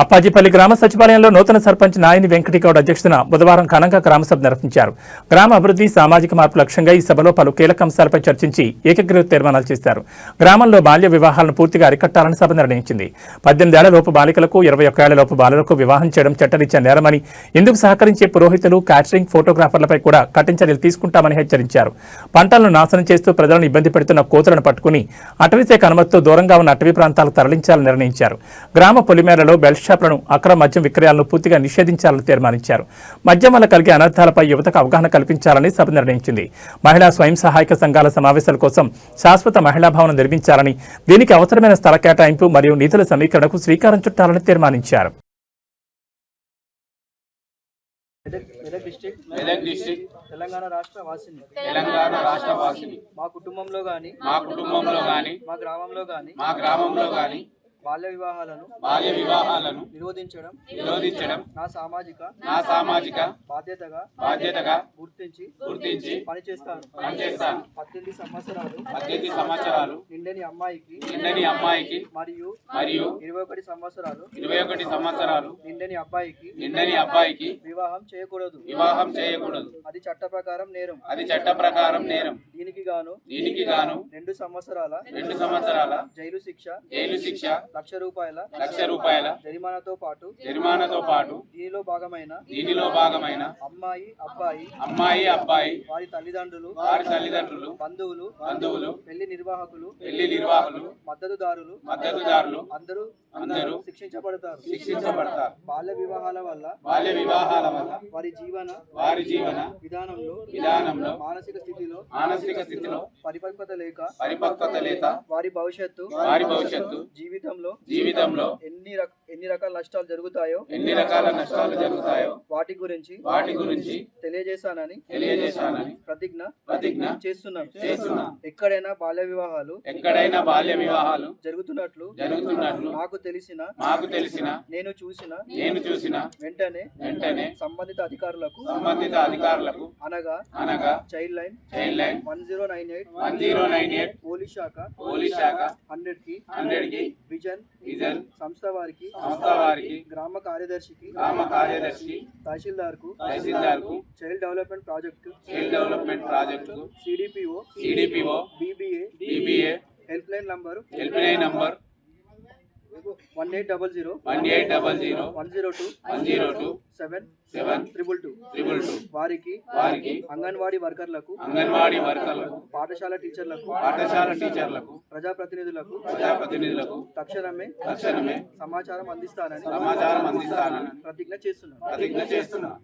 అప్పాజిపల్లి గ్రామ సచివాలయంలో నూతన సర్పంచ్ నాయని వెంకటగౌడ్ అధ్యక్షతన బుధవారం ఘనంగా గ్రామసభ నిర్వహించారు. గ్రామ అభివృద్ధి, సామాజిక మార్పు లక్ష్యంగా ఈ సభలో పలు కీలక అంశాలపై చర్చించి ఏకగ్రీవ తీర్మానాలు చేశారు. గ్రామంలో బాల్య వివాహాలను పూర్తిగా అరికట్టాలని సభ నిర్ణయించింది. 18 ఏళ్లలోపు బాలికలకు 21 ఏళ్లలోపు బాలులకు వివాహం చేయడం చట్టరీత్యా నేరమని, ఇందుకు సహకరించే పురోహితులు, క్యాటరింగ్, ఫోటోగ్రాఫర్లపై కూడా కఠిన చర్యలు తీసుకుంటామని హెచ్చరించారు. పంటలను నాశనం చేస్తూ ప్రజలను ఇబ్బంది పెడుతున్న కోతులను పట్టుకుని అటవీశాఖ అనుమతితో దూరంగా ఉన్న అటవీ ప్రాంతాలకు తరలించాలని నిర్ణయించారు. గ్రామ పొలిమేరలో బెల్ట్ షాపులను, అక్రమ మద్యం విక్రయాలను పూర్తిగా నిషేధించాలని తీర్మానించారు. మద్యం వల్ల కలిగే అనర్థాలపై యువతకు అవగాహన కల్పించాలని సభ నిర్ణయించింది. మహిళా స్వయం సహాయక సంఘాల సమావేశాల కోసం శాశ్వత మహిళా భవనం నిర్మించాలని, దీనికి అవసరమైన స్థల కేటాయింపు మరియు నిధుల సమీకరణకు శ్రీకారం చుట్టాలని తీర్మానించారు. తెలంగాణ రాష్ట్ర వాసిని మా కుటుంబంలో గాని మా గ్రామంలో గాని బాల్య వివాహాలను నిరోధించడం నా సామాజిక బాధ్యతగా గుర్తించి పనిచేస్తాను. 18 సంవత్సరాలు నిండని అమ్మాయికి మరియు 21 సంవత్సరాలు నిండని అబ్బాయికి వివాహం చేయకూడదు. అది చట్ట ప్రకారం నేరం. దీనికి గాను 2 సంవత్సరాల జైలు శిక్ష, లక్ష రూపాయల జరిమానాతో పాటు దీనిలో భాగమైన అమ్మాయి అబ్బాయి వారి తల్లిదండ్రులు బంధువులు పెళ్లి నిర్వాహకులు మద్దతుదారులు అందరూ శిక్షించబడతారు. బాల్య వివాహాల వల్ల వారి జీవన విధానంలో మానసిక స్థితిలో పరిపక్వత లేక వారి భవిష్యత్తు జీవితంలో ఎన్ని రకాల నష్టాలు జరుగుతాయో వాటి గురించి తెలియజేశానని ప్రతిజ్ఞ చేస్తున్నాను. ఎక్కడైనా బాల్య వివాహాలు జరుగుతున్నట్లు నాకు తెలిసిన నేను చూసిన వెంటనే సంబంధిత అధికారులకు అనగా చైల్డ్ లైన్ 1098 పోలీస్ శాఖ 100కి విజన్ సంస్థ వారికి గ్రామ కార్యదర్శికి తహసీల్దార్ కు child development project CDPO BBA help line number 1800 102 722 వారికి అంగన్వాడీ వర్కర్లకు పాఠశాల టీచర్లకు ప్రజాప్రతినిధులకు తక్షణమే సమాచారం అందిస్తానని ప్రతిజ్ఞ చేస్తున్నాను.